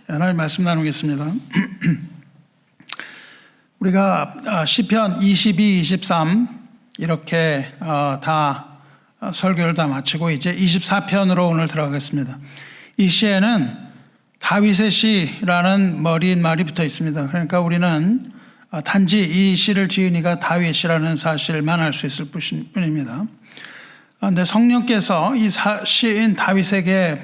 하나님 말씀 나누겠습니다. 우리가 시편 22, 23 이렇게 다 설교를 다 마치고 이제 24편으로 오늘 들어가겠습니다. 이 시에는 다윗의 시라는 머리인 말이 붙어 있습니다. 그러니까 우리는 단지 이 시를 지은 이가 다윗이라는 사실만 알 수 있을 뿐입니다. 그런데 성령께서 이 시인 다윗에게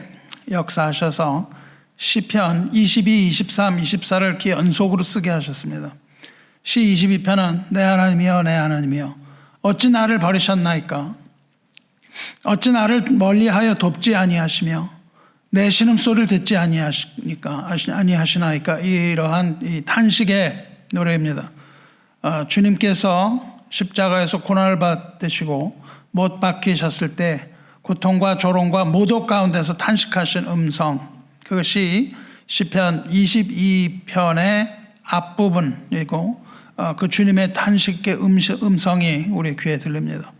역사하셔서 시편 22, 23, 24를 이렇게 연속으로 쓰게 하셨습니다. 시 22편은 내 하나님이여 내 하나님이여 어찌 나를 버리셨나이까 어찌 나를 멀리하여 돕지 아니하시며 내 신음소리를 듣지 아니하시나이까 이러한 이 탄식의 노래입니다. 주님께서 십자가에서 고난을 받으시고 못 박히셨을 때 고통과 조롱과 모독 가운데서 탄식하신 음성, 그것이 시편 22편의 앞부분이고 그 주님의 탄식의 음성이 우리 귀에 들립니다.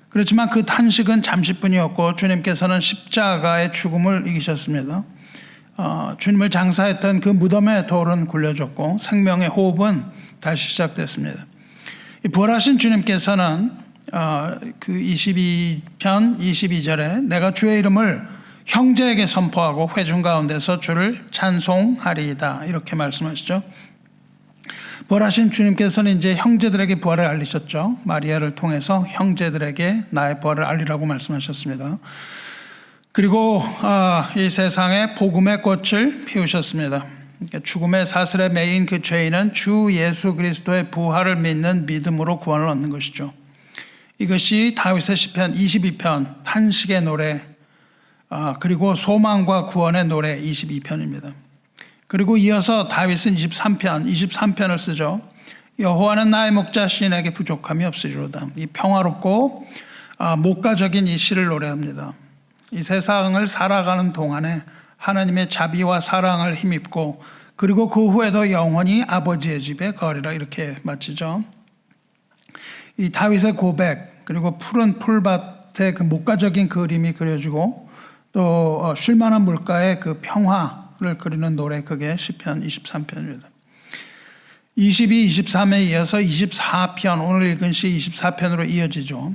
그렇지만 그 탄식은 잠시뿐이었고 주님께서는 십자가의 죽음을 이기셨습니다. 주님을 장사했던 그 무덤의 돌은 굴려졌고 생명의 호흡은 다시 시작됐습니다. 부활하신 주님께서는 그 22편 22절에 내가 주의 이름을 형제에게 선포하고 회중 가운데서 주를 찬송하리이다 이렇게 말씀하시죠. 부활하신 주님께서는 이제 형제들에게 부활을 알리셨죠. 마리아를 통해서 형제들에게 나의 부활을 알리라고 말씀하셨습니다. 그리고 이 세상에 복음의 꽃을 피우셨습니다. 죽음의 사슬에 매인 그 죄인은 주 예수 그리스도의 부활을 믿는 믿음으로 구원을 얻는 것이죠. 이것이 다윗의 시편 22편 탄식의 노래, 그리고 소망과 구원의 노래 22편입니다. 그리고 이어서 다윗은 23편을 쓰죠. 여호와는 나의 목자 시인에게 부족함이 없으리로다. 이 평화롭고 목가적인 이 시를 노래합니다. 이 세상을 살아가는 동안에 하나님의 자비와 사랑을 힘입고 그리고 그 후에도 영원히 아버지의 집에 거하리라 이렇게 마치죠. 이 다윗의 고백 그리고 푸른 풀밭의 그 목가적인 그림이 그려지고 또 쉴만한 물가의 그 평화를 그리는 노래, 그게 시편 23편입니다. 22, 23에 이어서 24편, 오늘 읽은 시 24편으로 이어지죠.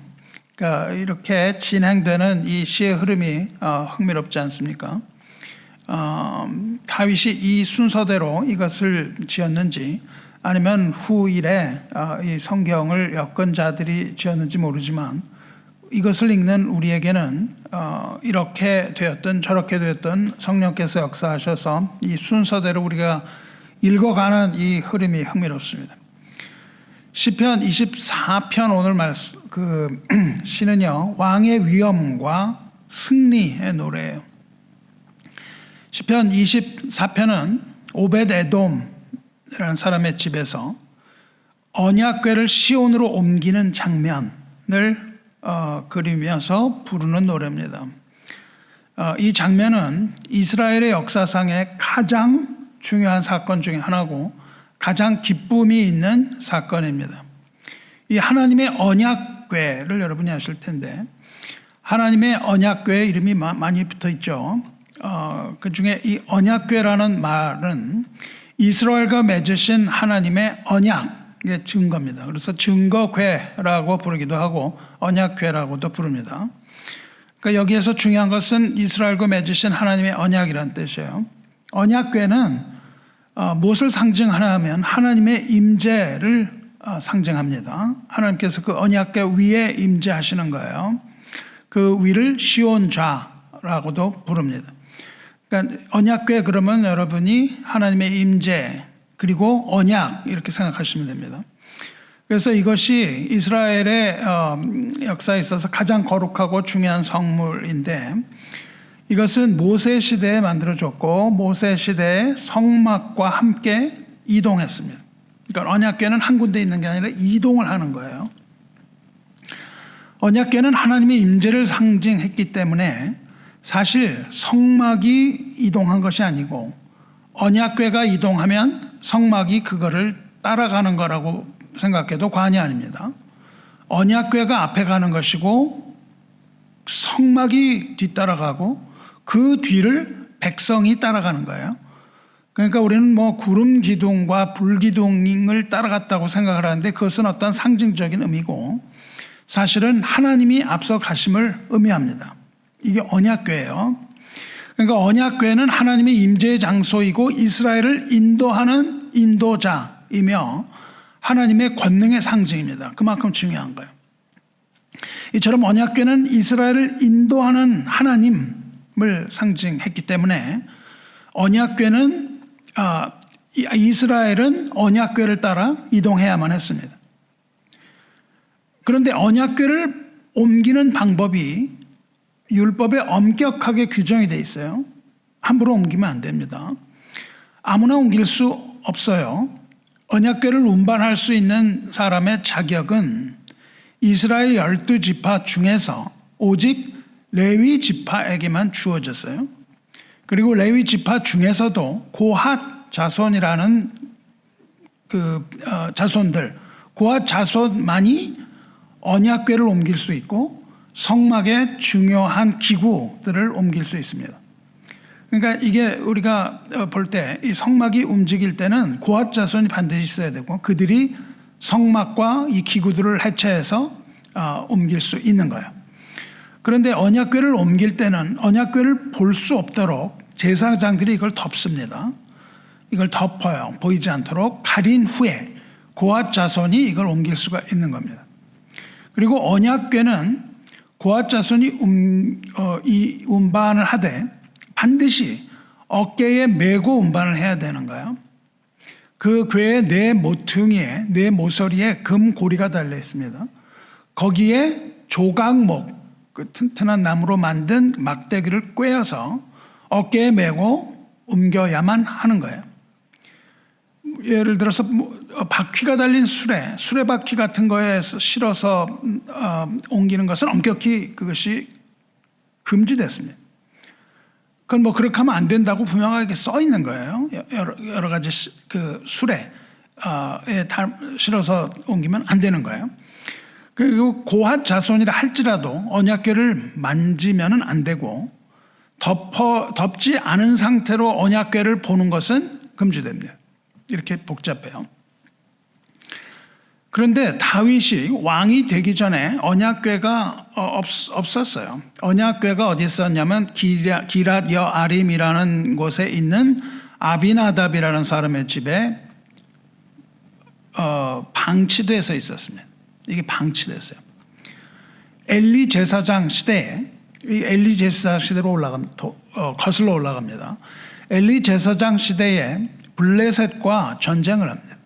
그러니까 이렇게 진행되는 이 시의 흐름이 흥미롭지 않습니까? 다윗이 이 순서대로 이것을 지었는지 아니면 후일에 이 성경을 엮은 자들이 지었는지 모르지만 이것을 읽는 우리에게는 이렇게 되었든 저렇게 되었든 성령께서 역사하셔서 이 순서대로 우리가 읽어가는 이 흐름이 흥미롭습니다. 시편 24편 오늘 시는요 왕의 위엄과 승리의 노래예요. 시편 24편은 오벳 에돔이라는 사람의 집에서 언약궤를 시온으로 옮기는 장면을 그리면서 부르는 노래입니다. 이 장면은 이스라엘의 역사상의 가장 중요한 사건 중에 하나고 가장 기쁨이 있는 사건입니다. 이 하나님의 언약궤를 여러분이 아실 텐데 하나님의 언약궤의 이름이 많이 붙어 있죠. 그 중에 이 언약궤라는 말은 이스라엘과 맺으신 하나님의 언약의 증거입니다. 그래서 증거궤라고 부르기도 하고 언약궤라고도 부릅니다. 그러니까 여기에서 중요한 것은 이스라엘과 맺으신 하나님의 언약이라는 뜻이에요. 언약궤는 무엇을 상징하냐 하면 하나님의 임재를 상징합니다. 하나님께서 그 언약궤 위에 임재하시는 거예요. 그 위를 시온좌라고도 부릅니다. 그러니까 언약궤 그러면 여러분이 하나님의 임재 그리고 언약 이렇게 생각하시면 됩니다. 그래서 이것이 이스라엘의 역사에 있어서 가장 거룩하고 중요한 성물인데 이것은 모세 시대에 만들어졌고 모세 시대에 성막과 함께 이동했습니다. 그러니까 언약궤는 한 군데 있는 게 아니라 이동을 하는 거예요. 언약궤는 하나님의 임재를 상징했기 때문에 사실 성막이 이동한 것이 아니고 언약궤가 이동하면 성막이 그거를 따라가는 거라고 생각해도 과언이 아닙니다. 언약궤가 앞에 가는 것이고 성막이 뒤따라가고 그 뒤를 백성이 따라가는 거예요. 그러니까 우리는 뭐 구름 기둥과 불 기둥을 따라갔다고 생각을 하는데 그것은 어떤 상징적인 의미고 사실은 하나님이 앞서 가심을 의미합니다. 이게 언약궤예요. 그러니까 언약궤는 하나님의 임재의 장소이고 이스라엘을 인도하는 인도자이며 하나님의 권능의 상징입니다. 그만큼 중요한 거예요. 이처럼 언약궤는 이스라엘을 인도하는 하나님을 상징했기 때문에 언약궤는 이스라엘은 언약궤를 따라 이동해야만 했습니다. 그런데 언약궤를 옮기는 방법이 율법에 엄격하게 규정이 되어 있어요. 함부로 옮기면 안 됩니다. 아무나 옮길 수 없어요. 언약궤를 운반할 수 있는 사람의 자격은 이스라엘 12지파 중에서 오직 레위 지파에게만 주어졌어요. 그리고 레위 지파 중에서도 고핫 자손이라는 자손들, 고핫 자손만이 언약궤를 옮길 수 있고 성막의 중요한 기구들을 옮길 수 있습니다. 그러니까 이게 우리가 볼 때 이 성막이 움직일 때는 고핫 자손이 반드시 있어야 되고 그들이 성막과 이 기구들을 해체해서 옮길 수 있는 거예요. 그런데 언약궤를 옮길 때는 언약궤를 볼 수 없도록 제사장들이 이걸 덮습니다. 이걸 덮어요. 보이지 않도록 가린 후에 고핫 자손이 이걸 옮길 수가 있는 겁니다. 그리고 언약궤는 고핫 자손이 이 운반을 하되 반드시 어깨에 메고 운반을 해야 되는 거예요. 그 궤의 네 모퉁이에, 네 모서리에 금고리가 달려 있습니다. 거기에 조각목, 그 튼튼한 나무로 만든 막대기를 꿰어서 어깨에 메고 옮겨야만 하는 거예요. 예를 들어서 바퀴가 달린 수레바퀴 같은 거에 실어서 옮기는 것은 엄격히 그것이 금지됐습니다. 그건 뭐 그렇게 하면 안 된다고 분명하게 써 있는 거예요. 여러 가지 그 수레에 실어서 옮기면 안 되는 거예요. 그리고 고핫 자손이라 할지라도 언약궤를 만지면은 안 되고 덮지 않은 상태로 언약궤를 보는 것은 금지됩니다. 이렇게 복잡해요. 그런데 다윗이 왕이 되기 전에 언약궤가 없었어요. 언약궤가 어디 있었냐면 기랏 여아림이라는 곳에 있는 아비나답이라는 사람의 집에 방치돼서 있었습니다. 이게 방치됐어요. 엘리 제사장 시대에 이 엘리 제사장 시대로 거슬러 올라갑니다. 엘리 제사장 시대에 블레셋과 전쟁을 합니다.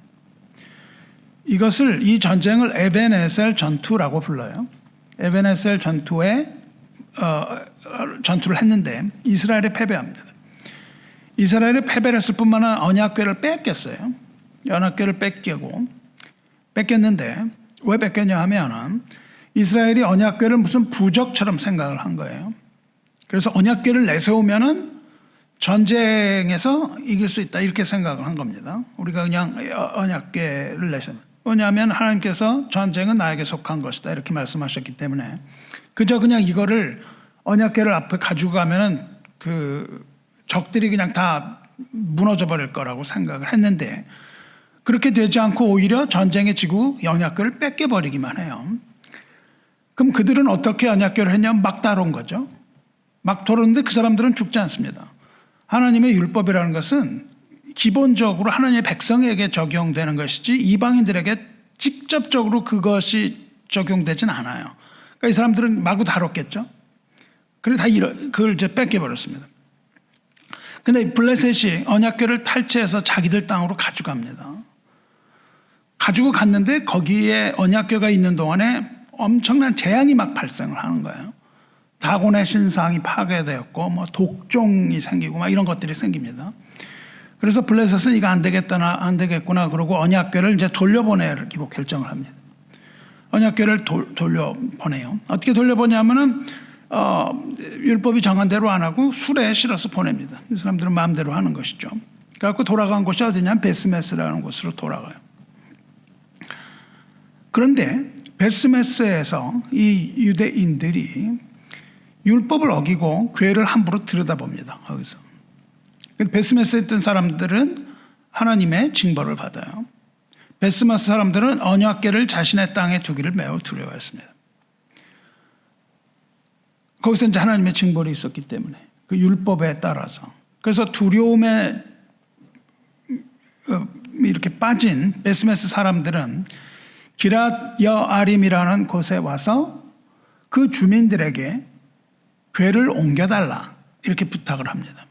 이 전쟁을 에벤에셀 전투라고 불러요. 에벤에셀 전투에 전투를 했는데 이스라엘이 패배합니다. 이스라엘이 패배를 했을 뿐만 아니라 언약궤를 뺏겼어요. 언약궤를 뺏겼는데 왜 뺏겼냐 하면 이스라엘이 언약궤를 무슨 부적처럼 생각을 한 거예요. 그래서 언약궤를 내세우면은 전쟁에서 이길 수 있다 이렇게 생각을 한 겁니다. 우리가 그냥 언약궤를 내세우면 왜냐하면 하나님께서 전쟁은 나에게 속한 것이다 이렇게 말씀하셨기 때문에 그냥 이거를 언약궤를 앞에 가지고 가면은 그 적들이 그냥 다 무너져 버릴 거라고 생각을 했는데 그렇게 되지 않고 오히려 전쟁에 지고 언약궤를 뺏겨버리기만 해요. 그럼 그들은 어떻게 언약궤를 했냐면 막 다룬 거죠. 막 다루는데 그 사람들은 죽지 않습니다. 하나님의 율법이라는 것은 기본적으로 하나님의 백성에게 적용되는 것이지 이방인들에게 직접적으로 그것이 적용되진 않아요. 그러니까 이 사람들은 마구 다뤘겠죠. 그래서 그걸 이제 뺏겨버렸습니다. 근데 블레셋이 언약궤를 탈취해서 자기들 땅으로 가져갑니다. 가지고 갔는데 거기에 언약궤가 있는 동안에 엄청난 재앙이 막 발생을 하는 거예요. 다곤의 신상이 파괴되었고 뭐 독종이 생기고 막 이런 것들이 생깁니다. 그래서 블레셋은 이거 안 되겠구나 그러고 언약궤를 이제 돌려보내기로 결정을 합니다. 언약궤를 돌려보내요. 어떻게 돌려보냐면은 율법이 정한 대로 안 하고 수레에 실어서 보냅니다. 이 사람들은 마음대로 하는 것이죠. 그래갖고 돌아간 곳이 어디냐면 베스메스라는 곳으로 돌아가요. 그런데 베스메스에서 이 유대인들이 율법을 어기고 궤를 함부로 들여다봅니다. 거기서 베스메스에 있던 사람들은 하나님의 징벌을 받아요. 베스메스 사람들은 언약궤를 자신의 땅에 두기를 매우 두려워했습니다. 거기서 이제 하나님의 징벌이 있었기 때문에 그 율법에 따라서. 그래서 두려움에 이렇게 빠진 베스메스 사람들은 기랏 여아림이라는 곳에 와서 그 주민들에게 궤를 옮겨달라 이렇게 부탁을 합니다.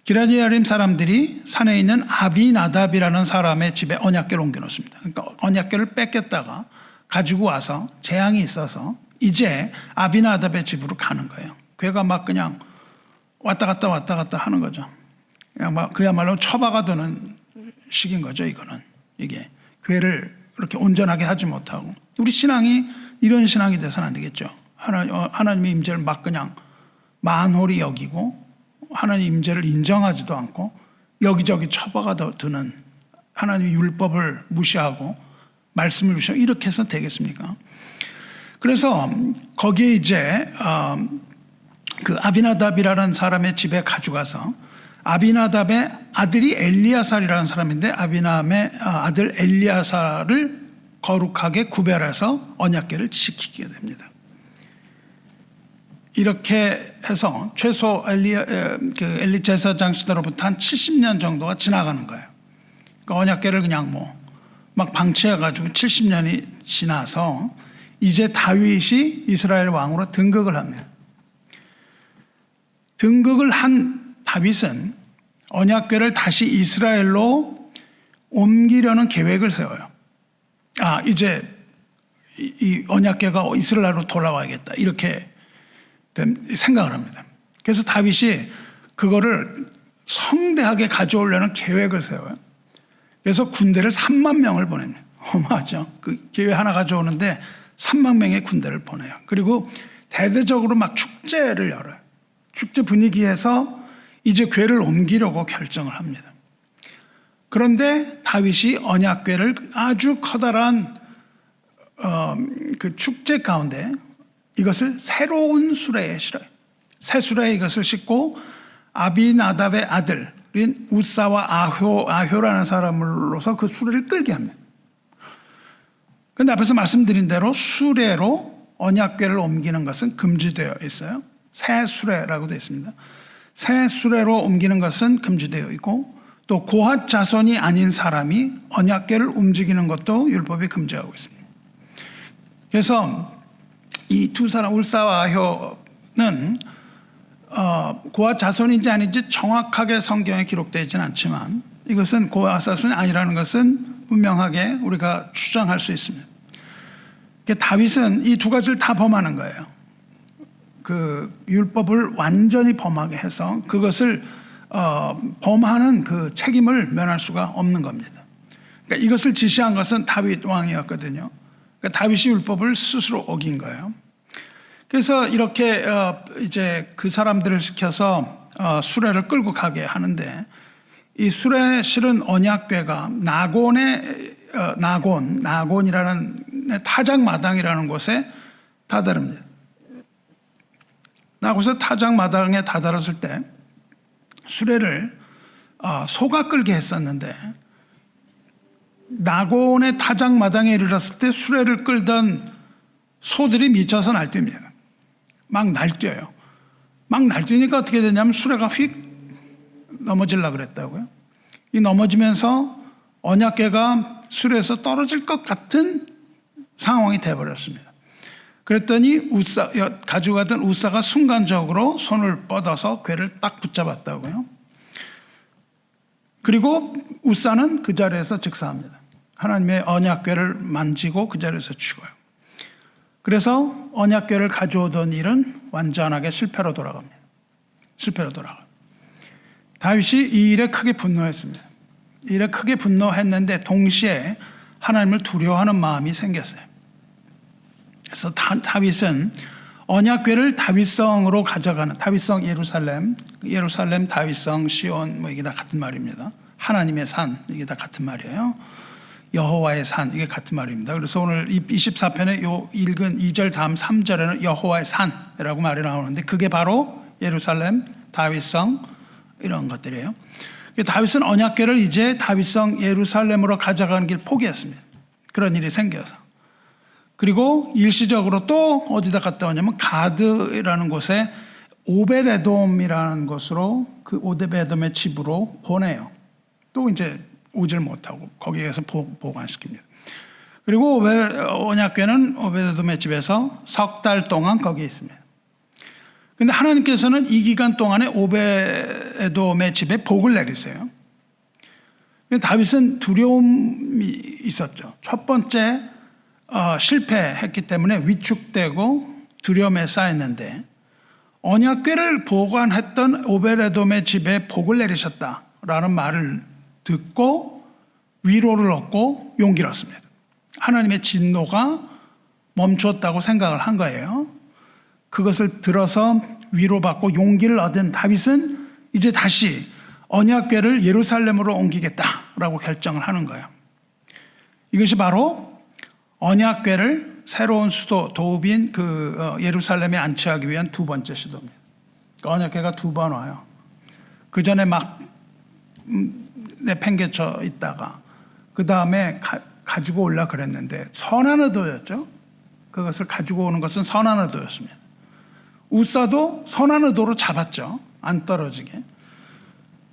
기랏 여아림 사람들이 산에 있는 아비나답이라는 사람의 집에 언약궤를 옮겨놓습니다. 그러니까 언약궤를 뺏겼다가 가지고 와서 재앙이 있어서 이제 아비나답의 집으로 가는 거예요. 궤가 막 그냥 왔다 갔다 하는 거죠. 그냥 막 그야말로 처박아 두는 식인 거죠. 이게 궤를 그렇게 온전하게 하지 못하고. 우리 신앙이 이런 신앙이 돼서는 안 되겠죠. 하나님의 임재를 막 그냥 만홀히 여기고 하나님의 임재를 인정하지도 않고 여기저기 처박아 두는, 하나님의 율법을 무시하고 말씀을 무시하고 이렇게 해서 되겠습니까? 그래서 거기에 이제 그 아비나답이라는 사람의 집에 가져가서 아비나답의 아들이 엘리야살이라는 사람인데 아비나답의 아들 엘리야살을 거룩하게 구별해서 언약궤를 지키게 됩니다. 이렇게 해서 최소 엘리 제사장 시대로부터 한 70년 정도가 지나가는 거예요. 그러니까 언약궤를 그냥 막 방치해가지고 70년이 지나서 이제 다윗이 이스라엘 왕으로 등극을 합니다. 등극을 한 다윗은 언약궤를 다시 이스라엘로 옮기려는 계획을 세워요. 이제 이 언약궤가 이스라엘로 돌아와야겠다 이렇게 생각을 합니다. 그래서 다윗이 그거를 성대하게 가져오려는 계획을 세워요. 그래서 군대를 3만 명을 보냅니다. 어마하죠. 그 계획 하나 가져오는데 3만 명의 군대를 보내요. 그리고 대대적으로 막 축제를 열어요. 축제 분위기에서 이제 궤를 옮기려고 결정을 합니다. 그런데 다윗이 언약궤를 아주 커다란 그 축제 가운데 이것을 새로운 수레에 실어요. 새 수레에 이것을 싣고 아비나답의 아들인 우사와 아효라는 사람으로서 그 수레를 끌게 합니다. 그런데 앞에서 말씀드린 대로 수레로 언약궤를 옮기는 것은 금지되어 있어요. 새 수레라고 되어 있습니다. 새 수레로 옮기는 것은 금지되어 있고 또 고핫 자손이 아닌 사람이 언약궤를 움직이는 것도 율법이 금지하고 있습니다. 그래서 이 두 사람 울사와 아효는 고핫 자손인지 아닌지 정확하게 성경에 기록되어 않지만 이것은 고핫 자손이 아니라는 것은 분명하게 우리가 추정할 수 있습니다. 다윗은 이 두 가지를 다 범하는 거예요. 그 율법을 완전히 범하게 해서 그것을 범하는 그 책임을 면할 수가 없는 겁니다. 그러니까 이것을 지시한 것은 다윗 왕이었거든요. 그러니까 다윗이 율법을 스스로 어긴 거예요. 그래서 이렇게 이제 그 사람들을 시켜서 수레를 끌고 가게 하는데 이 수레 실은 언약궤가 나곤이라는 타작마당이라는 곳에 다다릅니다. 나곳에서 타작마당에 다다랐을 때 수레를 소가 끌게 했었는데 나곤의 타작마당에 이르렀을 때 수레를 끌던 소들이 미쳐서 날뛰입니다. 막 날뛰어요. 막 날뛰니까 어떻게 되냐면 수레가 휙 넘어지려고 그랬다고요. 이 넘어지면서 언약궤가 수레에서 떨어질 것 같은 상황이 되어버렸습니다. 그랬더니 가지고 가던 우사가 순간적으로 손을 뻗어서 궤를 딱 붙잡았다고요. 그리고 우사는 그 자리에서 즉사합니다. 하나님의 언약궤를 만지고 그 자리에서 죽어요. 그래서 언약궤를 가져오던 일은 완전하게 실패로 돌아갑니다. 실패로 돌아가요. 다윗이 이 일에 크게 분노했습니다. 이 일에 크게 분노했는데 동시에 하나님을 두려워하는 마음이 생겼어요. 그래서 다윗은 언약궤를 다윗성으로 가져가는, 다윗성 예루살렘 다윗성 시온 이게 다 같은 말입니다. 하나님의 산 이게 다 같은 말이에요. 여호와의 산 이게 같은 말입니다. 그래서 오늘 24편에 요 읽은 2절 다음 3절에는 여호와의 산이라고 말이 나오는데 그게 바로 예루살렘 다윗성 이런 것들이에요. 다윗은 언약궤를 이제 다윗성 예루살렘으로 가져가는 길 포기했습니다. 그런 일이 생겨서. 그리고 일시적으로 또 어디다 갔다 오냐면 가드라는 곳에 오벳에돔이라는 곳으로, 그 오벳에돔의 집으로 보내요. 또 이제 오질 못하고 거기에서 보관시킵니다. 그리고 언약궤는 오벳에돔의 집에서 석 달 동안 거기에 있습니다. 근데 하나님께서는 이 기간 동안에 오벳에돔의 집에 복을 내리세요. 다윗은 두려움이 있었죠. 첫 번째 실패했기 때문에 위축되고 두려움에 쌓였는데, 언약궤를 보관했던 오벳에돔의 집에 복을 내리셨다라는 말을 듣고 위로를 얻고 용기를 얻습니다. 하나님의 진노가 멈췄다고 생각을 한 거예요. 그것을 들어서 위로받고 용기를 얻은 다윗은 이제 다시 언약궤를 예루살렘으로 옮기겠다라고 결정을 하는 거예요. 이것이 바로 언약궤를 새로운 수도 도읍인 예루살렘에 안치하기 위한 두 번째 시도입니다. 언약궤가 두 번 와요. 그 전에 막 내팽개쳐 있다가 그 다음에 가지고 올라 그랬는데 선한 의도였죠. 그것을 가지고 오는 것은 선한 의도였습니다. 우사도 선한 의도로 잡았죠. 안 떨어지게.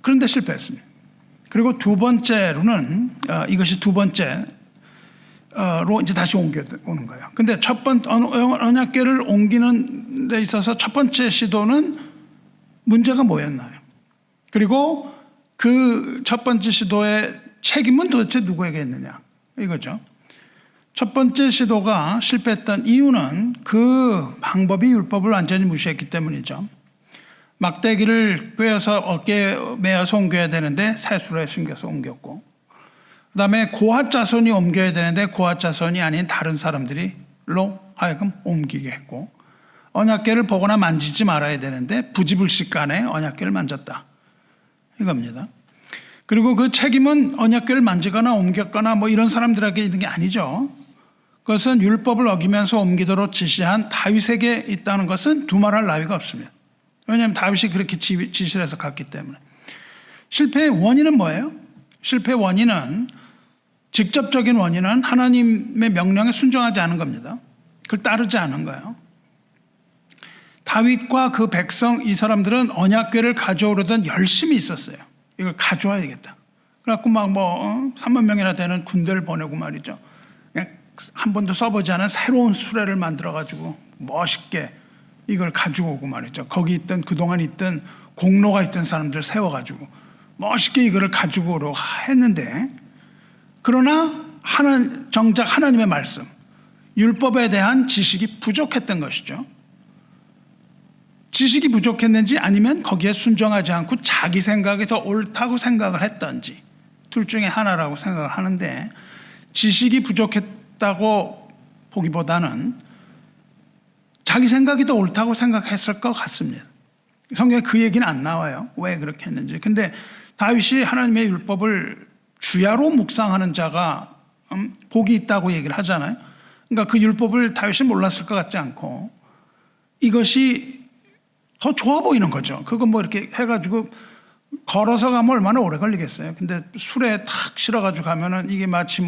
그런데 실패했습니다. 그리고 두 번째로는 이것이 두 번째로 이제 다시 옮겨오는 거예요. 근데 첫 번째 언약궤를 옮기는 데 있어서 첫 번째 시도는 문제가 뭐였나요? 그리고 그 첫 번째 시도의 책임은 도대체 누구에게 있느냐 이거죠. 첫 번째 시도가 실패했던 이유는 그 방법이 율법을 완전히 무시했기 때문이죠. 막대기를 꿰어서 어깨에 매어서 옮겨야 되는데 새수레에 숨겨서 옮겼고, 그 다음에 고핫 자손이 옮겨야 되는데 고핫 자손이 아닌 다른 사람들로 하여금 옮기게 했고, 언약궤를 보거나 만지지 말아야 되는데 부지불식간에 언약궤를 만졌다 이겁니다. 그리고 그 책임은 언약궤를 만지거나 옮겼거나 뭐 이런 사람들에게 있는 게 아니죠. 그것은 율법을 어기면서 옮기도록 지시한 다윗에게 있다는 것은 두말할 나위가 없습니다. 왜냐하면 다윗이 그렇게 지시를 해서 갔기 때문에. 실패의 원인은 뭐예요? 실패의 원인은, 직접적인 원인은 하나님의 명령에 순종하지 않은 겁니다. 그걸 따르지 않은 거예요. 다윗과 그 백성, 이 사람들은 언약궤를 가져오려던 열심히 있었어요. 이걸 가져와야겠다. 그래갖고 막 3만 명이나 되는 군대를 보내고 말이죠. 그냥 한 번도 써보지 않은 새로운 수레를 만들어가지고 멋있게 이걸 가지고 오고 말이죠. 거기 있던, 그동안 있던 공로가 있던 사람들 세워가지고 멋있게 이거를 가지고 오려고 했는데, 그러나 정작 하나님의 말씀, 율법에 대한 지식이 부족했던 것이죠. 지식이 부족했는지 아니면 거기에 순종하지 않고 자기 생각이 더 옳다고 생각을 했던지, 둘 중에 하나라고 생각을 하는데, 지식이 부족했다고 보기보다는 자기 생각이 더 옳다고 생각했을 것 같습니다. 성경에 그 얘기는 안 나와요. 왜 그렇게 했는지. 근데 다윗이 하나님의 율법을 주야로 묵상하는 자가 복이 있다고 얘기를 하잖아요. 그러니까 그 율법을 다윗이 몰랐을 것 같지 않고 이것이 더 좋아 보이는 거죠. 그거 뭐 이렇게 해가지고 걸어서 가면 얼마나 오래 걸리겠어요. 근데 술에 탁 실어가지고 가면은 이게 마치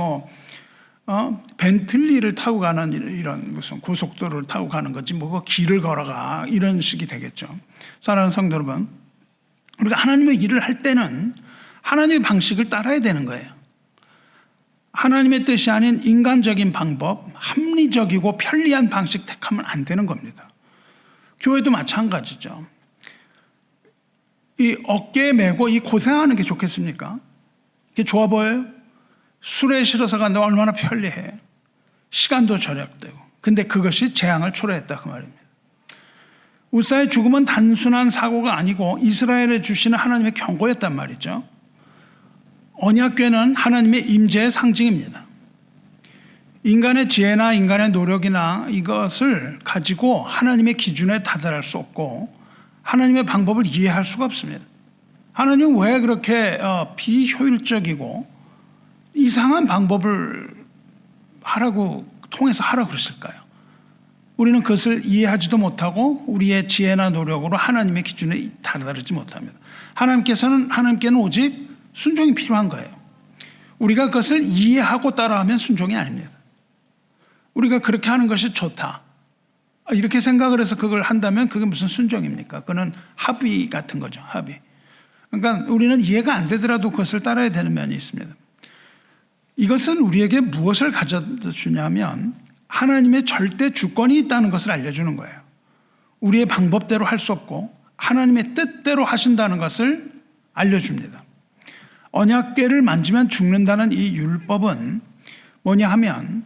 벤틀리를 타고 가는 이런 무슨 고속도로를 타고 가는 거지 뭐 길을 걸어가 이런 식이 되겠죠. 사랑하는 성도 여러분, 우리가 하나님의 일을 할 때는 하나님의 방식을 따라야 되는 거예요. 하나님의 뜻이 아닌 인간적인 방법, 합리적이고 편리한 방식 택하면 안 되는 겁니다. 교회도 마찬가지죠. 이 어깨에 메고 이 고생하는 게 좋겠습니까? 이게 좋아 보여요? 술에 실어서 간다면 얼마나 편리해. 시간도 절약되고. 근데 그것이 재앙을 초래했다 그 말입니다. 우사의 죽음은 단순한 사고가 아니고 이스라엘에 주시는 하나님의 경고였단 말이죠. 언약궤는 하나님의 임재의 상징입니다. 인간의 지혜나 인간의 노력이나 이것을 가지고 하나님의 기준에 다다를 수 없고 하나님의 방법을 이해할 수가 없습니다. 하나님은 왜 그렇게 비효율적이고 이상한 방법을 통해서 하라고 그러실까요? 우리는 그것을 이해하지도 못하고 우리의 지혜나 노력으로 하나님의 기준에 다다르지 못합니다. 하나님께는 오직 순종이 필요한 거예요. 우리가 그것을 이해하고 따라하면 순종이 아닙니다. 우리가 그렇게 하는 것이 좋다, 이렇게 생각을 해서 그걸 한다면 그게 무슨 순종입니까? 그건 합의 같은 거죠. 합의. 그러니까 우리는 이해가 안 되더라도 그것을 따라야 되는 면이 있습니다. 이것은 우리에게 무엇을 가져다 주냐면 하나님의 절대 주권이 있다는 것을 알려주는 거예요. 우리의 방법대로 할 수 없고 하나님의 뜻대로 하신다는 것을 알려줍니다. 언약궤를 만지면 죽는다는 이 율법은 뭐냐 하면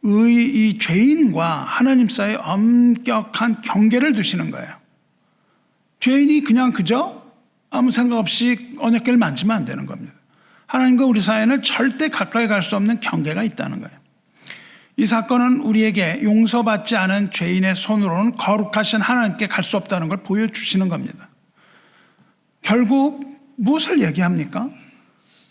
이 죄인과 하나님 사이에 엄격한 경계를 두시는 거예요. 죄인이 그저 아무 생각 없이 언약궤를 만지면 안 되는 겁니다. 하나님과 우리 사이에는 절대 가까이 갈 수 없는 경계가 있다는 거예요. 이 사건은 우리에게 용서받지 않은 죄인의 손으로는 거룩하신 하나님께 갈 수 없다는 걸 보여주시는 겁니다. 결국 무엇을 얘기합니까?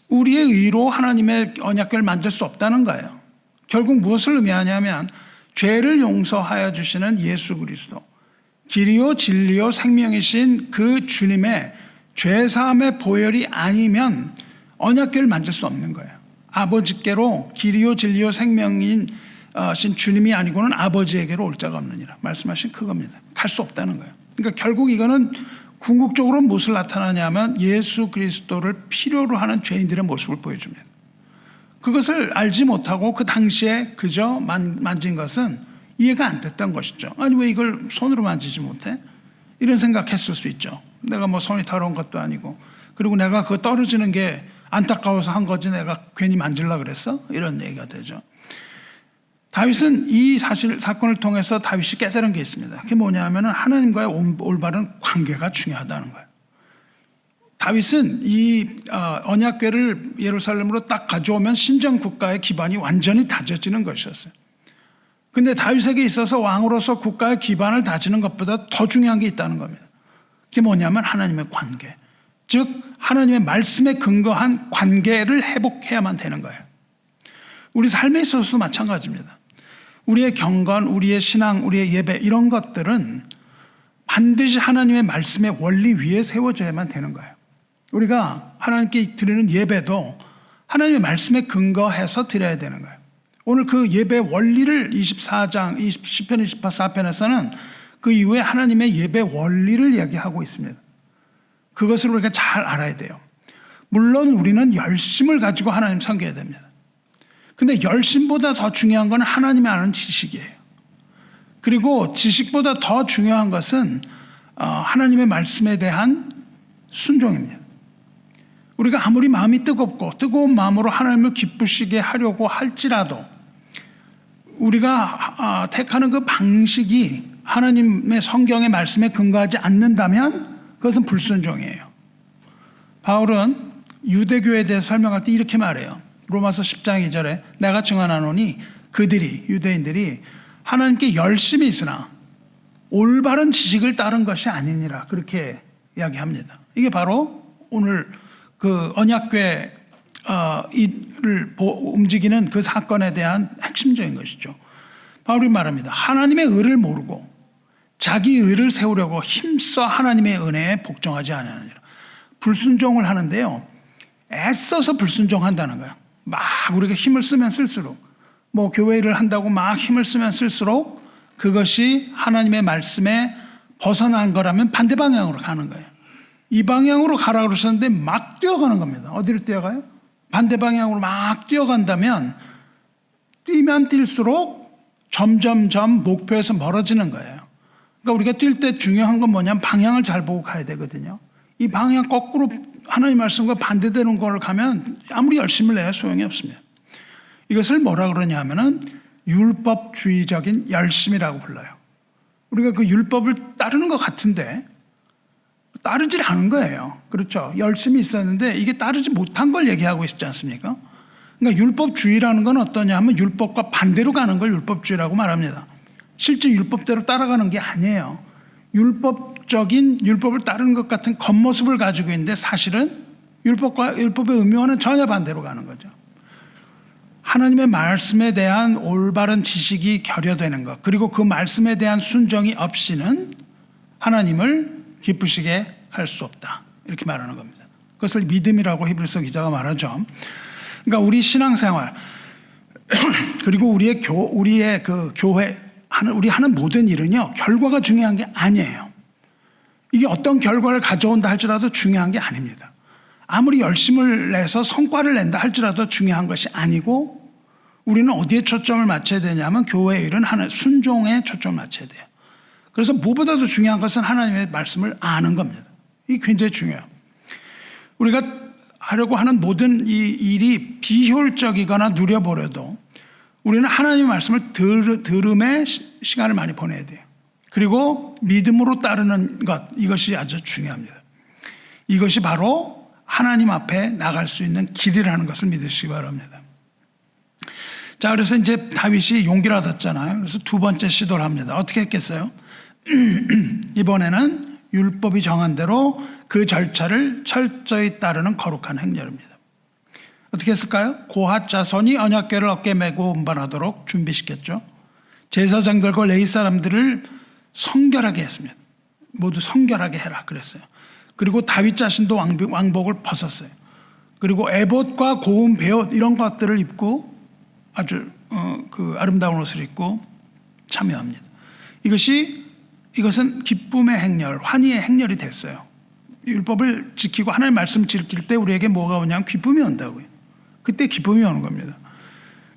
우리의 의로 하나님의 언약궤를 만질 수 없다는 거예요. 결국 무엇을 의미하냐면 죄를 용서하여 주시는 예수 그리스도, 길이요 진리요 생명이신 그 주님의 죄사함의 보혈이 아니면 언약궤를 만질 수 없는 거예요. 아버지께로 길이요 진리요 생명인 주님이 아니고는 아버지에게로 올 자가 없느니라 말씀하신 그겁니다. 갈 수 없다는 거예요. 그러니까 결국 이거는 궁극적으로 무엇을 나타나냐면 예수 그리스도를 필요로 하는 죄인들의 모습을 보여줍니다. 그것을 알지 못하고 그 당시에 그저 만진 것은 이해가 안 됐던 것이죠. 아니 왜 이걸 손으로 만지지 못해? 이런 생각했을 수 있죠. 내가 뭐 손이 더러운 것도 아니고, 그리고 내가 그거 떨어지는 게 안타까워서 한 거지 내가 괜히 만질라 그랬어? 이런 얘기가 되죠. 다윗은 이 사건을 통해서 다윗이 깨달은 게 있습니다. 그게 뭐냐면 하나님과의 올바른 관계가 중요하다는 거예요. 다윗은 이 언약궤를 예루살렘으로 딱 가져오면 신정 국가의 기반이 완전히 다져지는 것이었어요. 근데 다윗에게 있어서 왕으로서 국가의 기반을 다지는 것보다 더 중요한 게 있다는 겁니다. 그게 뭐냐면 하나님의 관계, 즉 하나님의 말씀에 근거한 관계를 회복해야만 되는 거예요. 우리 삶에 있어서도 마찬가지입니다. 우리의 경건, 우리의 신앙, 우리의 예배 이런 것들은 반드시 하나님의 말씀의 원리 위에 세워져야만 되는 거예요. 우리가 하나님께 드리는 예배도 하나님의 말씀에 근거해서 드려야 되는 거예요. 오늘 그 예배 원리를 24장, 시편 24편에서는 그 이후에 하나님의 예배 원리를 얘기하고 있습니다. 그것을 우리가 잘 알아야 돼요. 물론 우리는 열심을 가지고 하나님 섬겨야 됩니다. 근데 열심보다 더 중요한 건 하나님이 아는 지식이에요. 그리고 지식보다 더 중요한 것은 하나님의 말씀에 대한 순종입니다. 우리가 아무리 마음이 뜨거운 마음으로 하나님을 기쁘시게 하려고 할지라도 우리가 택하는 그 방식이 하나님의 성경의 말씀에 근거하지 않는다면 그것은 불순종이에요. 바울은 유대교에 대해 설명할 때 이렇게 말해요. 로마서 10장 2절에 내가 증언하노니 그들이, 유대인들이 하나님께 열심히 있으나 올바른 지식을 따른 것이 아니니라, 그렇게 이야기합니다. 이게 바로 오늘 그 언약궤를 움직이는 그 사건에 대한 핵심적인 것이죠. 바울이 말합니다. 하나님의 의를 모르고 자기 의를 세우려고 힘써 하나님의 은혜에 복종하지 아니하니라. 불순종을 하는데요, 애써서 불순종한다는 거예요. 막 우리가 힘을 쓰면 쓸수록, 뭐 교회 일을 한다고 막 힘을 쓰면 쓸수록 그것이 하나님의 말씀에 벗어난 거라면 반대 방향으로 가는 거예요. 이 방향으로 가라 그러셨는데 막 뛰어가는 겁니다. 어디로 뛰어가요? 반대 방향으로 막 뛰어간다면 뛰면 뛸수록 점점점 목표에서 멀어지는 거예요. 그러니까 우리가 뛸 때 중요한 건 뭐냐면 방향을 잘 보고 가야 되거든요. 이 방향 거꾸로 하나님 말씀과 반대되는 걸 가면 아무리 열심을 내야 소용이 없습니다. 이것을 뭐라 그러냐 하면은 율법주의적인 열심이라고 불러요. 우리가 그 율법을 따르는 것 같은데 따르질 않은 거예요. 그렇죠. 열심히 있었는데 이게 따르지 못한 걸 얘기하고 있지 않습니까? 그러니까 율법주의라는 건 어떠냐 하면 율법과 반대로 가는 걸 율법주의라고 말합니다. 실제 율법대로 따라가는 게 아니에요. 율법을 따르는 것 같은 겉모습을 가지고 있는데 사실은 율법의 의미와는 전혀 반대로 가는 거죠. 하나님의 말씀에 대한 올바른 지식이 결여되는 것, 그리고 그 말씀에 대한 순종이 없이는 하나님을 기쁘시게 할 수 없다, 이렇게 말하는 겁니다. 그것을 믿음이라고 히브리서 기자가 말하죠. 그러니까 우리 신앙생활 그리고 우리의 그 교회 우리 하는 모든 일은요, 결과가 중요한 게 아니에요. 이게 어떤 결과를 가져온다 할지라도 중요한 게 아닙니다. 아무리 열심을 내서 성과를 낸다 할지라도 중요한 것이 아니고, 우리는 어디에 초점을 맞춰야 되냐면 교회의 일은 순종에 초점을 맞춰야 돼요. 그래서 무엇보다도 중요한 것은 하나님의 말씀을 아는 겁니다. 이게 굉장히 중요해요. 우리가 하려고 하는 모든 이 일이 비효율적이거나 누려보려도 우리는 하나님의 말씀을 들음에 시간을 많이 보내야 돼요. 그리고 믿음으로 따르는 것, 이것이 아주 중요합니다. 이것이 바로 하나님 앞에 나갈 수 있는 길이라는 것을 믿으시기 바랍니다. 자, 그래서 이제 다윗이 용기를 얻었잖아요. 그래서 두 번째 시도를 합니다. 어떻게 했겠어요? 이번에는 율법이 정한 대로 그 절차를 철저히 따르는 거룩한 행렬입니다. 어떻게 했을까요? 고핫 자손이 언약궤를 어깨에 메고 운반하도록 준비시켰죠. 제사장들과 레위 사람들을 성결하게 했습니다. 모두 성결하게 해라 그랬어요. 그리고 다윗 자신도 왕복을 벗었어요. 그리고 에봇과 고운 베옷 이런 것들을 입고 아주 아름다운 옷을 입고 참여합니다. 이것은 기쁨의 행렬, 환희의 행렬이 됐어요. 율법을 지키고 하나님의 말씀을 지킬 때 우리에게 뭐가 오냐면 기쁨이 온다고요. 그때 기쁨이 오는 겁니다.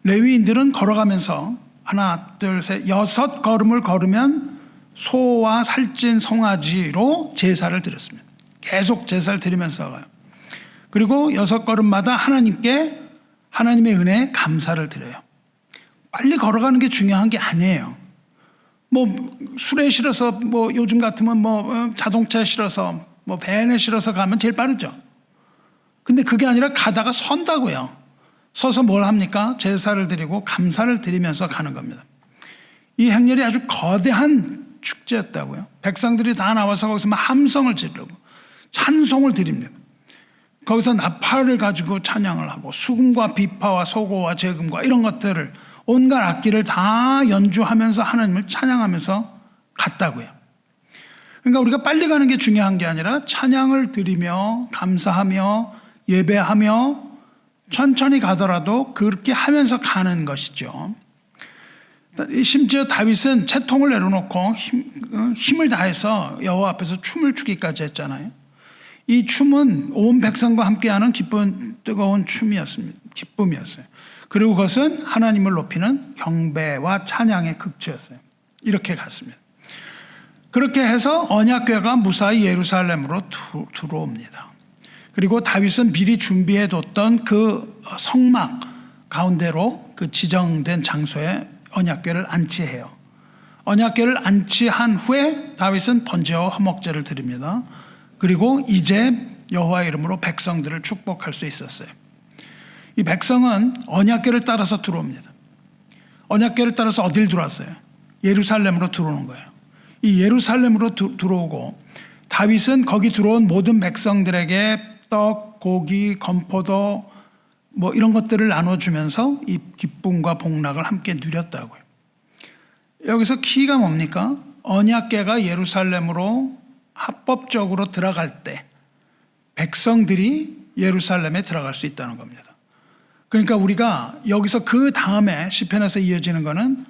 레위인들은 걸어가면서 하나, 둘, 셋, 6걸음을 걸으면 소와 살찐 송아지로 제사를 드렸습니다. 계속 제사를 드리면서 가요. 그리고 6걸음마다 하나님께 하나님의 은혜에 감사를 드려요. 빨리 걸어가는 게 중요한 게 아니에요. 뭐 술에 실어서 뭐 요즘 같으면 뭐 자동차에 실어서 뭐 밴에 실어서 가면 제일 빠르죠. 근데 그게 아니라 가다가 선다고요. 서서 뭘 합니까? 제사를 드리고 감사를 드리면서 가는 겁니다. 이 행렬이 아주 거대한 축제였다고요. 백성들이 다 나와서 거기서 막 함성을 지르고 찬송을 드립니다. 거기서 나팔을 가지고 찬양을 하고 수금과 비파와 소고와 재금과 이런 것들을 온갖 악기를 다 연주하면서 하나님을 찬양하면서 갔다고요. 그러니까 우리가 빨리 가는 게 중요한 게 아니라 찬양을 드리며 감사하며 예배하며 천천히 가더라도 그렇게 하면서 가는 것이죠. 심지어 다윗은 채통을 내려놓고 힘을 다해서 여호와 앞에서 춤을 추기까지 했잖아요. 이 춤은 온 백성과 함께하는 기쁜 뜨거운 춤이었습니다. 기쁨이었어요. 그리고 그것은 하나님을 높이는 경배와 찬양의 극치였어요. 이렇게 갔습니다. 그렇게 해서 언약궤가 무사히 예루살렘으로 들어옵니다. 그리고 다윗은 미리 준비해뒀던 그 성막 가운데로 그 지정된 장소에 언약궤를 안치해요. 언약궤를 안치한 후에 다윗은 번제와 화목제를 드립니다. 그리고 이제 여호와의 이름으로 백성들을 축복할 수 있었어요. 이 백성은 언약궤를 따라서 들어옵니다. 언약궤를 따라서 어딜 들어왔어요? 예루살렘으로 들어오는 거예요. 이 예루살렘으로 들어오고 다윗은 거기 들어온 모든 백성들에게 떡, 고기, 건포도 뭐 이런 것들을 나눠주면서 이 기쁨과 복락을 함께 누렸다고요. 여기서 키가 뭡니까? 언약궤가 예루살렘으로 합법적으로 들어갈 때 백성들이 예루살렘에 들어갈 수 있다는 겁니다. 그러니까 우리가 여기서 그 다음에 시편에서 이어지는 거는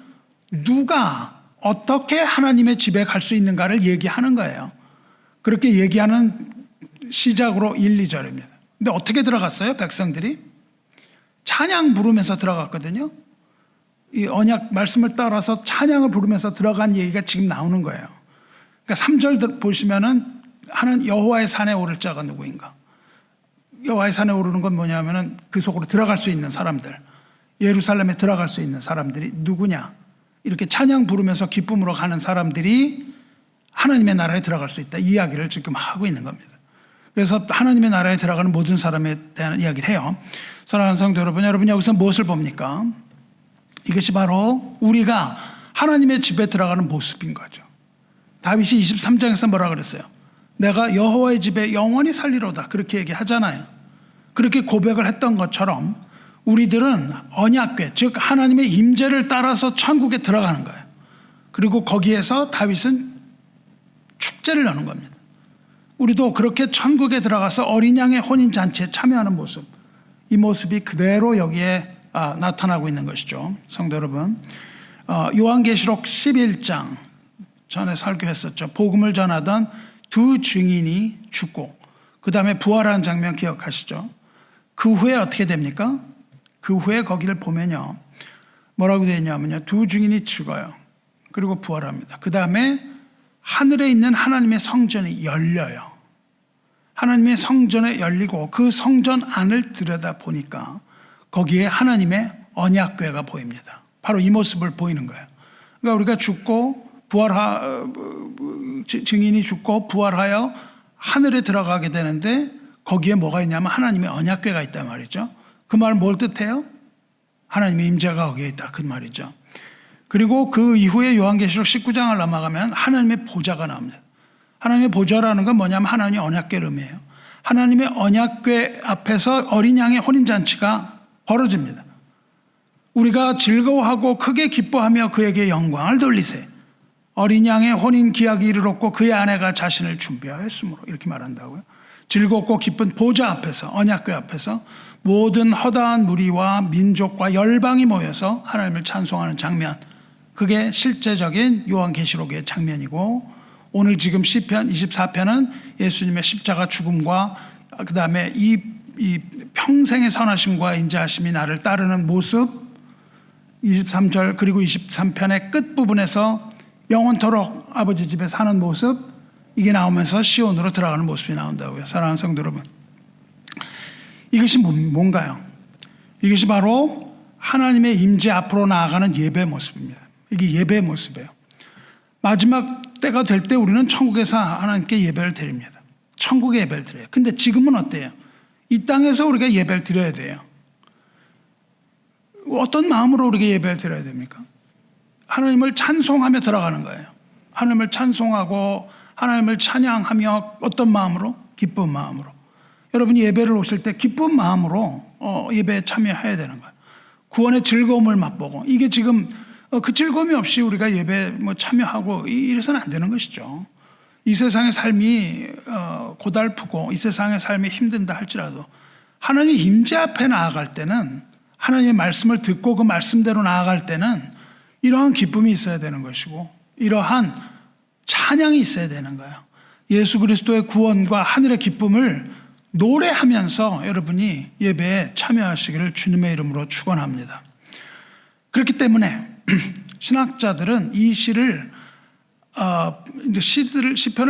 누가 어떻게 하나님의 집에 갈 수 있는가를 얘기하는 거예요. 그렇게 얘기하는 시작으로 1, 2절입니다. 근데 어떻게 들어갔어요? 백성들이 찬양 부르면서 들어갔거든요. 이 언약 말씀을 따라서 찬양을 부르면서 들어간 얘기가 지금 나오는 거예요. 그러니까 3절 보시면은 하는 여호와의 산에 오를 자가 누구인가? 여호와의 산에 오르는 건 뭐냐면은 그 속으로 들어갈 수 있는 사람들, 예루살렘에 들어갈 수 있는 사람들이 누구냐? 이렇게 찬양 부르면서 기쁨으로 가는 사람들이 하나님의 나라에 들어갈 수 있다. 이 이야기를 지금 하고 있는 겁니다. 그래서 하나님의 나라에 들어가는 모든 사람에 대한 이야기를 해요. 사랑하는 성도 여러분, 여러분 여기서 무엇을 봅니까? 이것이 바로 우리가 하나님의 집에 들어가는 모습인 거죠. 다윗이 23장에서 뭐라 그랬어요? 내가 여호와의 집에 영원히 살리로다. 그렇게 얘기하잖아요. 그렇게 고백을 했던 것처럼 우리들은 언약궤, 즉 하나님의 임재를 따라서 천국에 들어가는 거예요. 그리고 거기에서 다윗은 축제를 여는 겁니다. 우리도 그렇게 천국에 들어가서 어린 양의 혼인잔치에 참여하는 모습, 이 모습이 그대로 여기에 나타나고 있는 것이죠. 성도 여러분, 요한계시록 11장 전에 설교했었죠. 복음을 전하던 두 증인이 죽고 그 다음에 부활하는 장면 기억하시죠? 그 후에 어떻게 됩니까? 그 후에 거기를 보면요, 뭐라고 되어 있냐면요, 두 증인이 죽어요. 그리고 부활합니다. 그 다음에 하늘에 있는 하나님의 성전이 열려요. 하나님의 성전에 열리고 그 성전 안을 들여다 보니까 거기에 하나님의 언약궤가 보입니다. 바로 이 모습을 보이는 거예요. 그러니까 우리가 죽고 증인이 죽고 부활하여 하늘에 들어가게 되는데 거기에 뭐가 있냐면 하나님의 언약궤가 있단 말이죠. 그 말은 뭘 뜻해요? 하나님의 임재가 거기에 있다, 그 말이죠. 그리고 그 이후에 요한계시록 19장을 넘어가면 하나님의 보좌가 나옵니다. 하나님의 보좌라는 건 뭐냐면 하나님의 언약궤를 의미해요. 하나님의 언약궤 앞에서 어린 양의 혼인잔치가 벌어집니다. 우리가 즐거워하고 크게 기뻐하며 그에게 영광을 돌리세. 어린 양의 혼인 기약이 이르렀고 그의 아내가 자신을 준비하였으므로, 이렇게 말한다고요. 즐겁고 기쁜 보좌 앞에서, 언약궤 앞에서 모든 허다한 무리와 민족과 열방이 모여서 하나님을 찬송하는 장면, 그게 실제적인 요한계시록의 장면이고, 오늘 지금 시편 24편은 예수님의 십자가 죽음과 그 다음에 이 평생의 선하심과 인자하심이 나를 따르는 모습, 23절 그리고 23편의 끝부분에서 영원토록 아버지 집에 사는 모습, 이게 나오면서 시온으로 들어가는 모습이 나온다고요. 사랑하는 성도 여러분, 이것이 뭔가요? 이것이 바로 하나님의 임재 앞으로 나아가는 예배 모습입니다. 이게 예배의 모습이에요. 마지막 때가 될 때 우리는 천국에서 하나님께 예배를 드립니다. 천국에 예배를 드려요. 근데 지금은 어때요? 이 땅에서 우리가 예배를 드려야 돼요. 어떤 마음으로 우리가 예배를 드려야 됩니까? 하나님을 찬송하며 들어가는 거예요. 하나님을 찬송하고 하나님을 찬양하며 어떤 마음으로? 기쁜 마음으로. 여러분이 예배를 오실 때 기쁜 마음으로 예배에 참여해야 되는 거예요. 구원의 즐거움을 맛보고, 이게 지금 그 즐거움이 없이 우리가 예배 참여하고 이래서는 안 되는 것이죠. 이 세상의 삶이 고달프고 이 세상의 삶이 힘든다 할지라도 하나님의 임재 앞에 나아갈 때는, 하나님의 말씀을 듣고 그 말씀대로 나아갈 때는 이러한 기쁨이 있어야 되는 것이고 이러한 찬양이 있어야 되는 거예요. 예수 그리스도의 구원과 하늘의 기쁨을 노래하면서 여러분이 예배에 참여하시기를 주님의 이름으로 축원합니다. 그렇기 때문에 신학자들은 이 시편을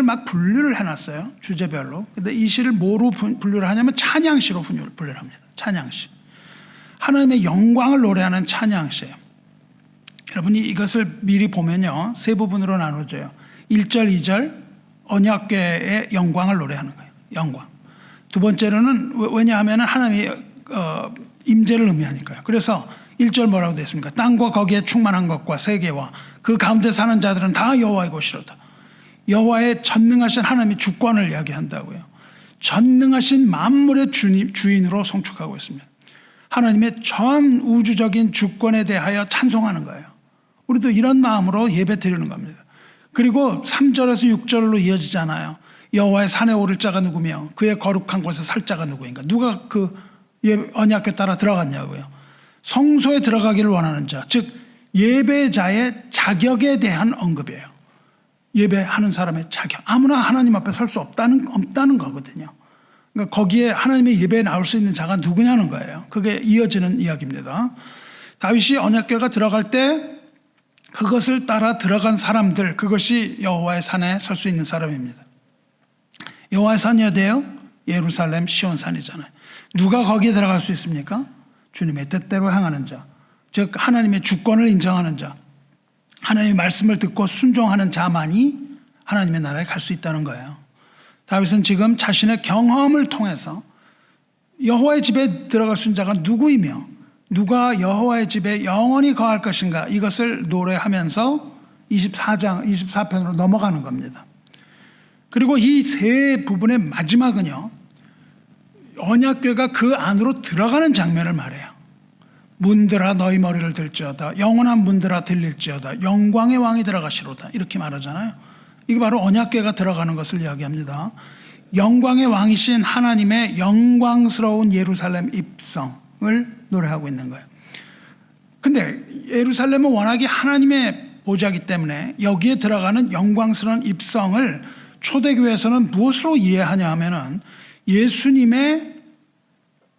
막 분류를 해놨어요. 주제별로. 근데 이 시를 뭐로 분류를 하냐면 찬양시로 분류를 합니다. 찬양시. 하나님의 영광을 노래하는 찬양시예요. 여러분이 이것을 미리 보면요, 세 부분으로 나눠져요. 1절, 2절 언약궤의 영광을 노래하는 거예요. 영광. 두 번째로는, 왜냐하면 하나님의 임재를 의미하니까요. 그래서 1절 뭐라고 되어 있습니까? 땅과 거기에 충만한 것과 세계와 그 가운데 사는 자들은 다 여호와의 것이로다. 여호와의 전능하신 하나님의 주권을 이야기한다고요. 전능하신 만물의 주인으로 송축하고 있습니다. 하나님의 전 우주적인 주권에 대하여 찬송하는 거예요. 우리도 이런 마음으로 예배 드리는 겁니다. 그리고 3절에서 6절로 이어지잖아요. 여호와의 산에 오를 자가 누구며 그의 거룩한 곳에 살 자가 누구인가. 누가 그 언약궤 따라 들어갔냐고요. 성소에 들어가기를 원하는 자, 즉 예배자의 자격에 대한 언급이에요. 예배하는 사람의 자격. 아무나 하나님 앞에 설 수 없다는 거거든요. 그러니까 거기에 하나님의 예배에 나올 수 있는 자가 누구냐는 거예요. 그게 이어지는 이야기입니다. 다윗이 언약궤가 들어갈 때 그것을 따라 들어간 사람들, 그것이 여호와의 산에 설 수 있는 사람입니다. 여호와의 산이 어디예요? 예루살렘 시온산이잖아요. 누가 거기에 들어갈 수 있습니까? 주님의 뜻대로 행하는 자, 즉 하나님의 주권을 인정하는 자, 하나님의 말씀을 듣고 순종하는 자만이 하나님의 나라에 갈 수 있다는 거예요. 다윗은 지금 자신의 경험을 통해서 여호와의 집에 들어갈 수 있는 자가 누구이며 누가 여호와의 집에 영원히 거할 것인가, 이것을 노래하면서 24편으로 넘어가는 겁니다. 그리고 이 세 부분의 마지막은요, 언약궤가 그 안으로 들어가는 장면을 말해요. 문들아 너희 머리를 들지어다, 영원한 문들아 들릴지어다, 영광의 왕이 들어가시로다, 이렇게 말하잖아요. 이게 바로 언약궤가 들어가는 것을 이야기합니다. 영광의 왕이신 하나님의 영광스러운 예루살렘 입성을 노래하고 있는 거예요. 근데 예루살렘은 워낙에 하나님의 보좌이기 때문에 여기에 들어가는 영광스러운 입성을 초대교회에서는 무엇으로 이해하냐 하면은 예수님의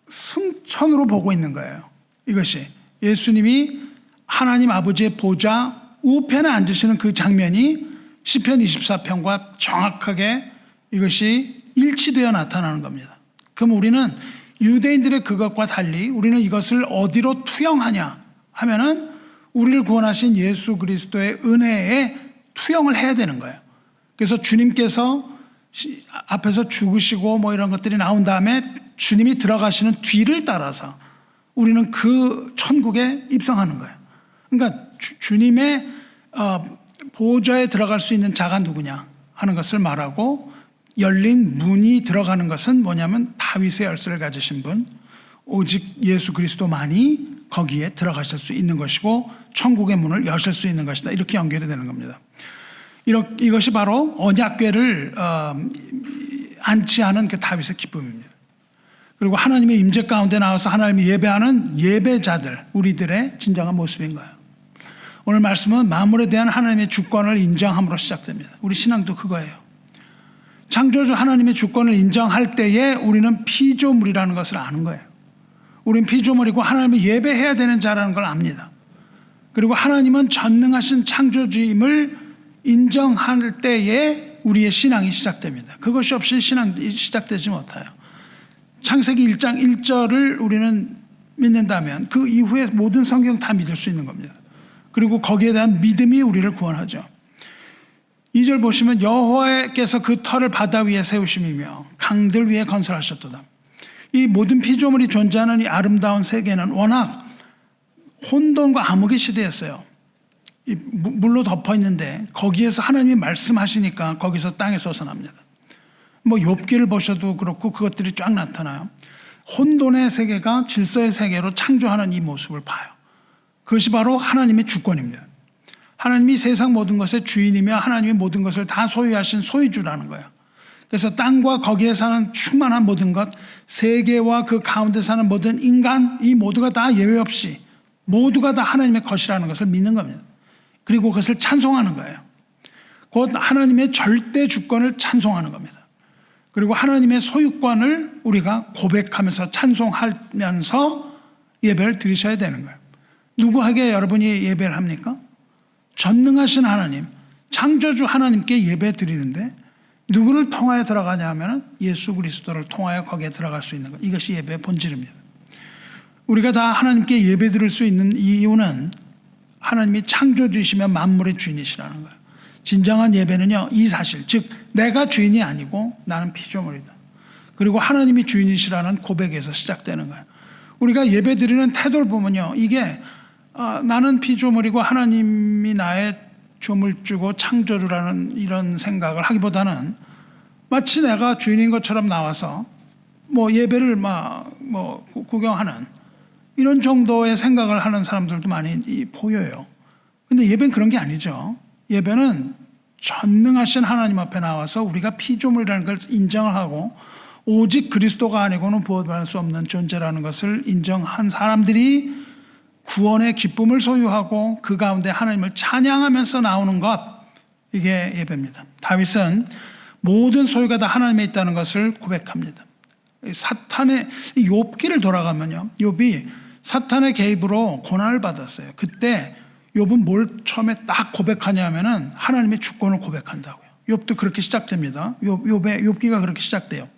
승천으로 보고 있는 거예요. 이것이 예수님이 하나님 아버지의 보좌 우편에 앉으시는 그 장면이 시편 24편과 정확하게 이것이 일치되어 나타나는 겁니다. 그럼 우리는 유대인들의 그것과 달리 우리는 이것을 어디로 투영하냐 하면은 우리를 구원하신 예수 그리스도의 은혜에 투영을 해야 되는 거예요. 그래서 주님께서 앞에서 죽으시고 뭐 이런 것들이 나온 다음에 주님이 들어가시는 뒤를 따라서 우리는 그 천국에 입성하는 거예요. 그러니까 주님의 보좌에 들어갈 수 있는 자가 누구냐 하는 것을 말하고, 열린 문이 들어가는 것은 뭐냐면 다윗의 열쇠를 가지신 분, 오직 예수 그리스도만이 거기에 들어가실 수 있는 것이고 천국의 문을 여실 수 있는 것이다. 이렇게 연결이 되는 겁니다. 이것이 바로 언약궤를 안치하는 그 다윗의 기쁨입니다. 그리고 하나님의 임재 가운데 나와서 하나님이 예배하는 예배자들, 우리들의 진정한 모습인 거예요. 오늘 말씀은 만물에 대한 하나님의 주권을 인정함으로 시작됩니다. 우리 신앙도 그거예요. 창조주 하나님의 주권을 인정할 때에 우리는 피조물이라는 것을 아는 거예요. 우린 피조물이고 하나님을 예배해야 되는 자라는 걸 압니다. 그리고 하나님은 전능하신 창조주임을 인정할 때에 우리의 신앙이 시작됩니다. 그것이 없이 신앙이 시작되지 못해요. 창세기 1장 1절을 우리는 믿는다면 그 이후에 모든 성경 다 믿을 수 있는 겁니다. 그리고 거기에 대한 믿음이 우리를 구원하죠. 2절 보시면 여호와께서 그 터를 바다 위에 세우심이며 강들 위에 건설하셨도다. 이 모든 피조물이 존재하는 이 아름다운 세계는 워낙 혼돈과 암흑의 시대였어요. 이 물로 덮어 있는데 거기에서 하나님이 말씀하시니까 거기서 땅에 솟아납니다. 뭐 욥기를 보셔도 그렇고 그것들이 쫙 나타나요. 혼돈의 세계가 질서의 세계로 창조하는 이 모습을 봐요. 그것이 바로 하나님의 주권입니다. 하나님이 세상 모든 것의 주인이며 하나님이 모든 것을 다 소유하신 소유주라는 거예요. 그래서 땅과 거기에 사는 충만한 모든 것, 세계와 그 가운데 사는 모든 인간, 이 모두가 다 예외 없이 모두가 다 하나님의 것이라는 것을 믿는 겁니다. 그리고 그것을 찬송하는 거예요. 곧 하나님의 절대 주권을 찬송하는 겁니다. 그리고 하나님의 소유권을 우리가 고백하면서 찬송하면서 예배를 드리셔야 되는 거예요. 누구에게 여러분이 예배를 합니까? 전능하신 하나님, 창조주 하나님께 예배 드리는데 누구를 통하여 들어가냐 하면 예수 그리스도를 통하여 거기에 들어갈 수 있는 것. 이것이 예배의 본질입니다. 우리가 다 하나님께 예배 드릴 수 있는 이유는 하나님이 창조주이시며 만물의 주인이시라는 거예요. 진정한 예배는요, 이 사실, 즉 내가 주인이 아니고 나는 피조물이다. 그리고 하나님이 주인이시라는 고백에서 시작되는 거예요. 우리가 예배 드리는 태도를 보면요, 이게 나는 피조물이고 하나님이 나의 조물주고 창조주라는 이런 생각을 하기보다는 마치 내가 주인인 것처럼 나와서 뭐 예배를 구경하는 이런 정도의 생각을 하는 사람들도 많이 보여요. 근데 예배는 그런 게 아니죠. 예배는 전능하신 하나님 앞에 나와서 우리가 피조물이라는 걸 인정을 하고 오직 그리스도가 아니고는 부활할 수 없는 존재라는 것을 인정한 사람들이 구원의 기쁨을 소유하고 그 가운데 하나님을 찬양하면서 나오는 것, 이게 예배입니다. 다윗은 모든 소유가 다 하나님에 있다는 것을 고백합니다. 사탄의 욥기를 돌아가면요, 욥이 사탄의 개입으로 고난을 받았어요. 그때 욥은 뭘 처음에 딱 고백하냐면은 하나님의 주권을 고백한다고요. 욥도 그렇게 시작됩니다. 욥기가 그렇게 시작돼요.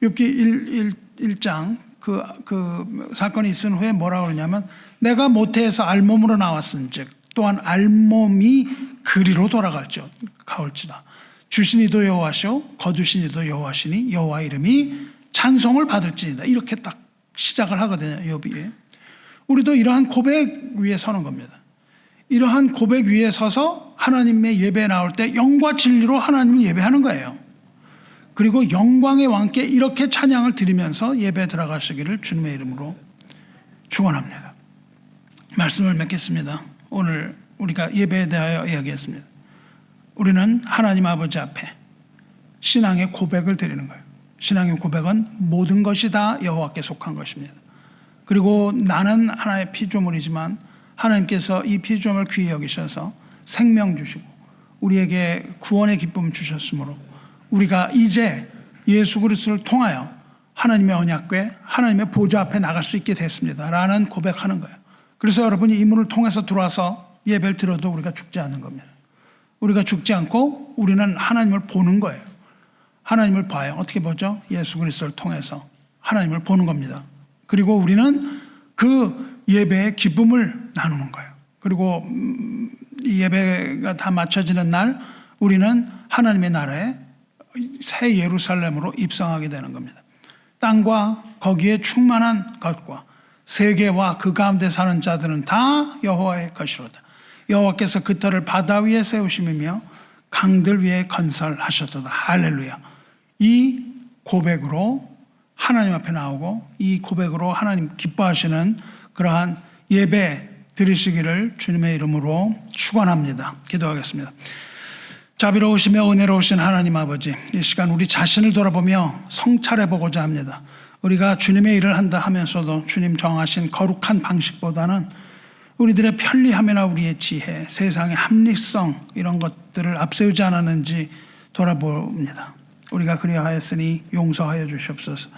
욥기 1장 그 사건이 있은 후에 뭐라고 그러냐면, 내가 모태에서 알몸으로 나왔은즉 또한 알몸이 그리로 돌아갈죠. 가올지다. 주시니도 여호와시오 거두시니도 여호와시니 여호와 이름이 찬송을 받을지니다. 이렇게 딱 시작을 하거든요. 욥이. 우리도 이러한 고백 위에 서는 겁니다. 이러한 고백 위에 서서 하나님의 예배에 나올 때 영과 진리로 하나님을 예배하는 거예요. 그리고 영광의 왕께 이렇게 찬양을 드리면서 예배에 들어가시기를 주님의 이름으로 축원합니다. 말씀을 맺겠습니다. 오늘 우리가 예배에 대하여 이야기했습니다. 우리는 하나님 아버지 앞에 신앙의 고백을 드리는 거예요. 신앙의 고백은 모든 것이 다 여호와께 속한 것입니다. 그리고 나는 하나의 피조물이지만 하나님께서 이 피조물을 귀히 여기셔서 생명 주시고 우리에게 구원의 기쁨 주셨으므로 우리가 이제 예수 그리스도를 통하여 하나님의 언약궤, 하나님의 보좌 앞에 나갈 수 있게 됐습니다 라는 고백하는 거예요. 그래서 여러분이 이 문을 통해서 들어와서 예배를 드려도 우리가 죽지 않는 겁니다. 우리가 죽지 않고 우리는 하나님을 보는 거예요. 하나님을 봐요. 어떻게 보죠? 예수 그리스도를 통해서 하나님을 보는 겁니다. 그리고 우리는 그 예배의 기쁨을 나누는 거예요. 그리고 이 예배가 다 마쳐지는 날 우리는 하나님의 나라에 새 예루살렘으로 입성하게 되는 겁니다. 땅과 거기에 충만한 것과 세계와 그 가운데 사는 자들은 다 여호와의 것이로다. 여호와께서 그 터를 바다 위에 세우심이며 강들 위에 건설하셨도다. 할렐루야. 이 고백으로 하나님 앞에 나오고 이 고백으로 하나님 기뻐하시는 그러한 예배 드리시기를 주님의 이름으로 축원합니다. 기도하겠습니다. 자비로우시며 은혜로우신 하나님 아버지, 이 시간 우리 자신을 돌아보며 성찰해 보고자 합니다. 우리가 주님의 일을 한다 하면서도 주님 정하신 거룩한 방식보다는 우리들의 편리함이나 우리의 지혜, 세상의 합리성 이런 것들을 앞세우지 않았는지 돌아봅니다. 우리가 그리하였으니 용서하여 주시옵소서.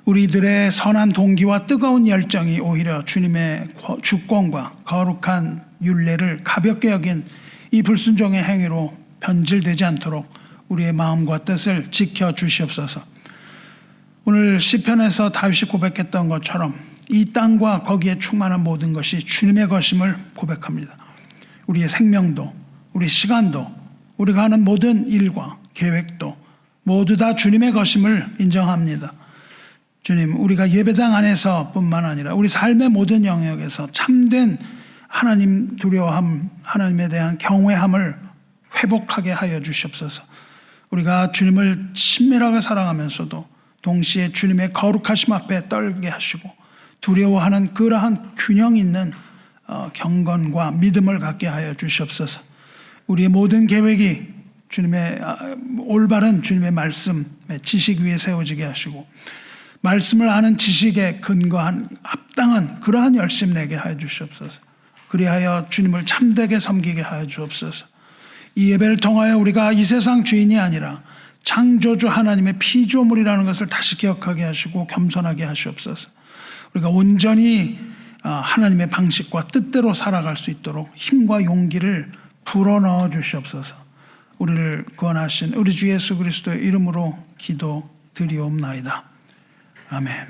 우리들의 선한 동기와 뜨거운 열정이 오히려 주님의 주권과 거룩한 율례를 가볍게 여긴 이 불순종의 행위로 변질되지 않도록 우리의 마음과 뜻을 지켜 주시옵소서. 오늘 시편에서 다윗이 고백했던 것처럼 이 땅과 거기에 충만한 모든 것이 주님의 것임을 고백합니다. 우리의 생명도, 우리 시간도, 우리가 하는 모든 일과 계획도 모두 다 주님의 것임을 인정합니다. 주님, 우리가 예배당 안에서 뿐만 아니라 우리 삶의 모든 영역에서 참된 하나님 두려워함, 하나님에 대한 경외함을 회복하게 하여 주시옵소서. 우리가 주님을 친밀하게 사랑하면서도 동시에 주님의 거룩하심 앞에 떨게 하시고 두려워하는 그러한 균형 있는 경건과 믿음을 갖게 하여 주시옵소서. 우리의 모든 계획이 주님의 올바른 주님의 말씀의 지식 위에 세워지게 하시고 말씀을 아는 지식에 근거한 합당한 그러한 열심 내게 하여 주시옵소서. 그리하여 주님을 참되게 섬기게 하여 주옵소서. 이 예배를 통하여 우리가 이 세상 주인이 아니라 창조주 하나님의 피조물이라는 것을 다시 기억하게 하시고 겸손하게 하시옵소서. 우리가 온전히 하나님의 방식과 뜻대로 살아갈 수 있도록 힘과 용기를 불어넣어 주시옵소서. 우리를 구원하신 우리 주 예수 그리스도의 이름으로 기도드리옵나이다. 아멘.